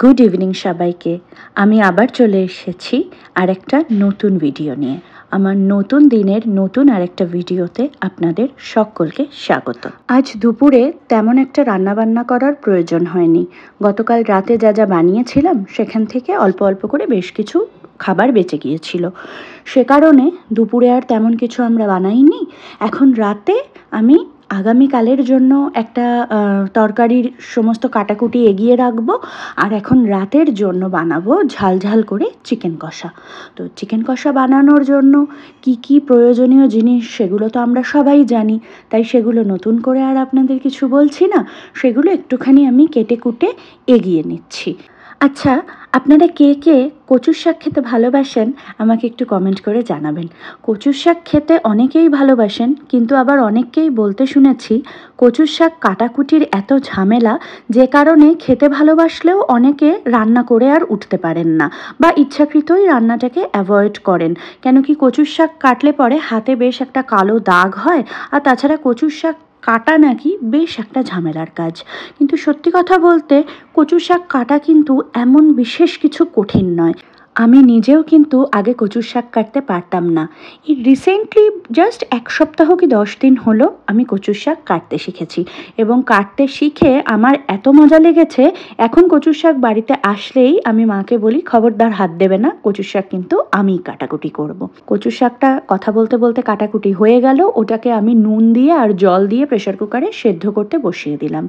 Good evening সবাইকে। আমি আবার চলে এসেছি আরেকটা নতুন ভিডিও নিয়ে। আমার নতুন দিনের নতুন আরেকটা ভিডিওতে আপনাদের সকলকে স্বাগত। আজ দুপুরে তেমন একটা রান্নাবান্না করার প্রয়োজন হয়নি। গতকাল রাতে যা যা বানিয়েছিলাম সেখান থেকে অল্প অল্প করে বেশ কিছু খাবার বেঁচে গিয়েছিল, সে কারণে দুপুরে আর তেমন কিছু আমরা বানাইনি। এখন রাতে আমি আগামীকালের জন্য একটা তরকারির সমস্ত কাটাকুটি এগিয়ে রাখবো, আর এখন রাতের জন্য বানাবো ঝাল ঝাল করে চিকেন কষা। তো চিকেন কষা বানানোর জন্য কি কি প্রয়োজনীয় জিনিস সেগুলো তো আমরা সবাই জানি, তাই সেগুলো নতুন করে আর আপনাদের কিছু বলছি না, সেগুলো একটুখানি আমি কেটে কুটে এগিয়ে নিচ্ছি। আচ্ছা, আপনারা কে কে কচুর শাক খেতে ভালোবাসেন আমাকে একটু কমেন্ট করে জানাবেন। কচুর শাক খেতে অনেকেই ভালোবাসেন, কিন্তু আবার অনেককেই বলতে শুনেছি কচুর শাক কাটাকুটির এত ঝামেলা, যে কারণে খেতে ভালোবাসলেও অনেকে রান্না করে আর উঠতে পারেন না, বা ইচ্ছাকৃতই রান্নাটাকে অ্যাভয়েড করেন। কেন কি কচুর শাক কাটলে পরে হাতে বেশ একটা কালো দাগ হয়, আর তাছাড়া কচুর শাক কাটা নাকি বেশ একটা ঝামেলার কাজ। কিন্তু সত্যি কথা বলতে কচু শাক কাটা কিন্তু এমন বিশেষ কিছু কঠিন নয়। আমি নিজেও কিন্তু আগে কচুর শাক কাটতে পারতাম না। এই রিসেন্টলি জাস্ট 1 সপ্তাহ কি 10 দিন হলো আমি কচুর শাক কাটতে শিখেছি, এবং কাটতে শিখে আমার এত মজা লেগেছে, এখন কচুর শাক বাড়িতে আসলেই আমি মাকে বলি খবরদার হাত দেবে না, কচুর শাক কিন্তু আমিই কাটাকুটি করব। কচুর শাকটা কথা বলতে বলতে কাটাকুটি হয়ে গেল, ওটাকে আমি নুন দিয়ে আর জল দিয়ে প্রেসার কুকারে সেদ্ধ করতে বসিয়ে দিলাম।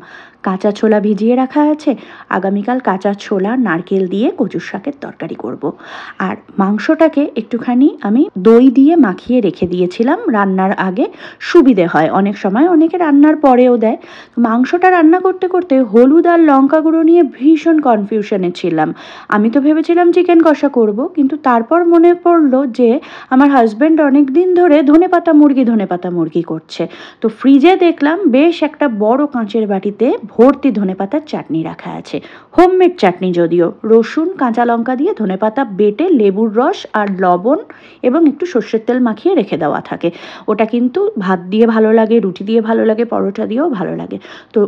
কাঁচা ছোলা ভিজিয়ে রাখা আছে, আগামীকাল কাঁচা ছোলা নারকেল দিয়ে কচুর শাকের তরকারি করব। আর মাংসটাকে একটুখানি আমি দই দিয়ে মাখিয়ে রেখে দিয়েছিলাম রান্নার আগে, সুবিধে হয়, অনেক সময় অনেকে রান্নার পরেও দেয়। মাংসটা রান্না করতে করতে হলুদ আর লঙ্কা গুঁড়ো নিয়ে ভীষণ কনফিউশনে ছিলাম। আমি তো ভেবেছিলাম চিকেন কষা করব, কিন্তু তারপর মনে পড়লো যে আমার হাজব্যান্ড অনেক দিন ধরে ধনেপাতা মুরগি করছে। তো ফ্রিজে দেখলাম বেশ একটা বড় কাঁচের বাটিতে ভর্তি ধনেপাতার চাটনি রাখা আছে, হোমমেড চাটনি যদিও, রসুন কাঁচা লঙ্কা দিয়ে ধনেপাতা বেটে লেবুর রস আর লবণ এবং একটু সর্ষের তেল মাখিয়ে রেখে দেওয়া থাকে। ওটা কিন্তু ভাত দিয়ে ভালো লাগে, রুটি দিয়ে ভালো লাগে, পরোটা দিয়েও ভালো লাগে। তো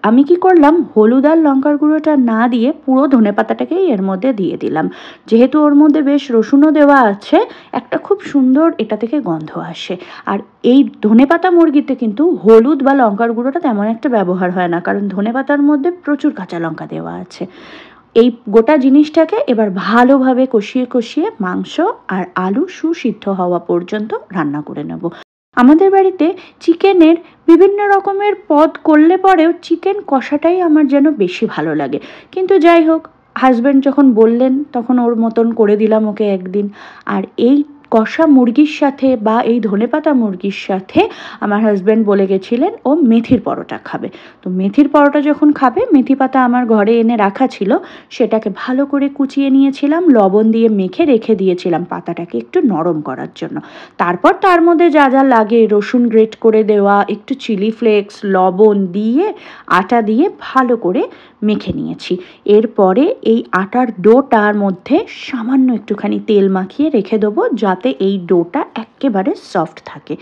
আমি কি করলাম, হলুদ আর লঙ্কার গুঁড়োটা না দিয়ে পুরো ধনেপাতাটাকেই এর মধ্যে দিয়ে দিলাম। যেহেতু ওর মধ্যে বেশ রসুনও দেওয়া আছে, একটা খুব সুন্দর এটা থেকে গন্ধ আসে। আর এই ধনেপাতা মুরগিতে কিন্তু হলুদ বা লঙ্কার গুঁড়োটা তেমন একটা ব্যবহার হয় না, কারণ ধনেপাতার মধ্যে প্রচুর কাঁচা লঙ্কা দেওয়া আছে। এই গোটা জিনিসটাকে এবার ভালোভাবে কষিয়ে কষিয়ে মাংস আর আলু সুসিদ্ধ হওয়া পর্যন্ত রান্না করে নেব। আমাদের বাড়িতে চিকেনের বিভিন্ন রকমের পদ করলে পরেও চিকেন কষাটাই আমার যেন বেশি ভালো লাগে। কিন্তু যাই হোক, হাজব্যান্ড যখন বললেন তখন ওর মতন করে দিলাম ওকে একদিন। আর এই কষা মুরগির সাথে বা এই ধনেপাতা মুরগির সাথে আমার হাজব্যান্ড বলে গেছিলেন ও মেথির পরোটা খাবে। তো মেথির পরোটা যখন খাবে, মেথি পাতা আমার ঘরে এনে রাখা ছিল, সেটাকে ভালো করে কুচিয়ে নিয়েছিলাম, লবণ দিয়ে মেখে রেখে দিয়েছিলাম পাতাটাকে একটু নরম করার জন্য। তারপর তার মধ্যে যা যা লাগে, রসুন গ্রেট করে দেওয়া, একটু চিলি ফ্লেক্স, লবণ দিয়ে আটা দিয়ে ভালো করে মেখে নিয়েছি। এরপরে এই আটার ডোটার মধ্যে সামান্য একটুখানি তেল মাখিয়ে রেখে দেবো, যাতে এই ডোটা একেবারে সফট থাকে।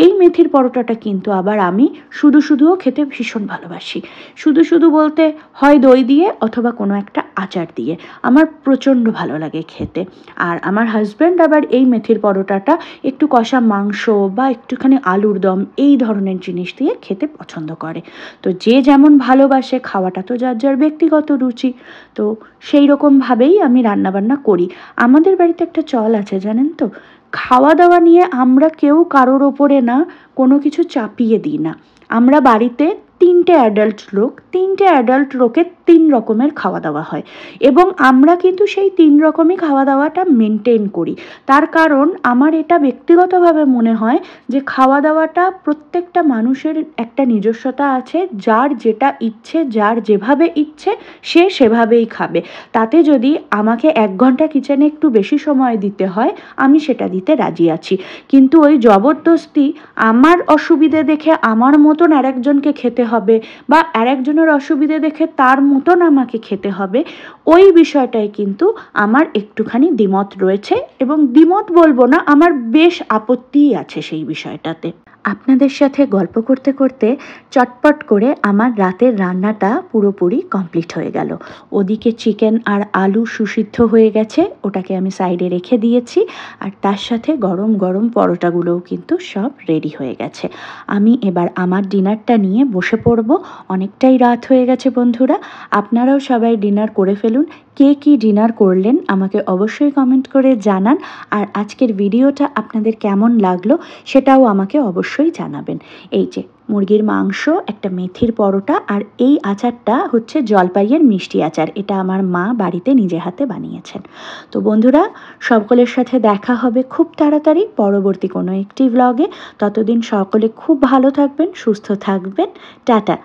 এই মেথির পরোটাটা কিন্তু আবার আমি শুধু শুধুও খেতে ভীষণ ভালোবাসি। শুধু শুধু বলতে হয় দই দিয়ে অথবা কোনো একটা আচার দিয়ে, আমার প্রচণ্ড ভালো লাগে খেতে। আর আমার হাজব্যান্ড আবার এই মেথির পরোটাটা একটু কষা মাংস বা একটুখানি আলুর দম এই ধরনের জিনিস দিয়ে খেতে পছন্দ করে। তো যে যেমন ভালোবাসে, খাওয়াটা তো যার যার ব্যক্তিগত রুচি, তো সেই রকমভাবেই আমি রান্নাবান্না করি। আমাদের বাড়িতে একটা চল আছে জানেন তো, খাওয়া দাওয়া নিয়ে আমরা কেউ কারোর ওপরে না কোনো কিছু চাপিয়ে দিই না। আমরা বাড়িতে 3টে অ্যাডাল্ট লোকের 3 রকমের খাওয়া দাওয়া হয়, এবং আমরা কিন্তু সেই 3 রকমই খাওয়া দাওয়াটা মেনটেন করি। তার কারণ আমার এটা ব্যক্তিগতভাবে মনে হয় যে খাওয়া দাওয়াটা প্রত্যেকটা মানুষের একটা নিজস্বতা আছে, যার যেটা ইচ্ছে, যার যেভাবে ইচ্ছে সে সেভাবেই খাবে। তাতে যদি আমাকে 1 ঘন্টা কিচেনে একটু বেশি সময় দিতে হয়, আমি সেটা দিতে রাজি আছি। কিন্তু ওই জবরদস্তি আমার অসুবিধে দেখে আমার মতন আরেকজনকে খেতে হবে, বা আরেকজনের অসুবিধে দেখে তার মতন আমাকে খেতে হবে, ওই বিষয়টাই কিন্তু আমার একটুখানি দ্বিমত রয়েছে, এবং দ্বিমত বলবো না, আমার বেশ আপত্তিই আছে সেই বিষয়টাতে। আপনাদের সাথে গল্প করতে করতে চটপট করে আমার রাতের রান্নাটা পুরোপুরি কমপ্লিট হয়ে গেল। ওদিকে চিকেন আর আলু সুসিদ্ধ হয়ে গেছে, ওটাকে আমি সাইডে রেখে দিয়েছি। আর তার সাথে গরম গরম পরোটাগুলোও কিন্তু সব রেডি হয়ে গেছে। আমি এবার আমার ডিনারটা নিয়ে বসে পড়ব। অনেকটাই রাত হয়ে গেছে বন্ধুরা, আপনারাও সবাই ডিনার করে ফেলুন। কে কী ডিনার করলেন আমাকে অবশ্যই কমেন্ট করে জানান। আর আজকের ভিডিওটা আপনাদের কেমন লাগলো সেটাও আমাকে অবশ্যই জানাবেন। এই যে মুরগির মাংস, একটা মেথির পরোটা, আর এই আচারটা হচ্ছে জলপাইয়ের মিষ্টি আচার। এটা আমার মা বাড়িতে নিজে হাতে বানিয়েছেন। তো বন্ধুরা, সকলের সাথে দেখা হবে খুব তাড়াতাড়ি পরবর্তী কোনো একটি ব্লগে। ততদিন সকলে খুব ভালো থাকবেন, সুস্থ থাকবেন। টাটা।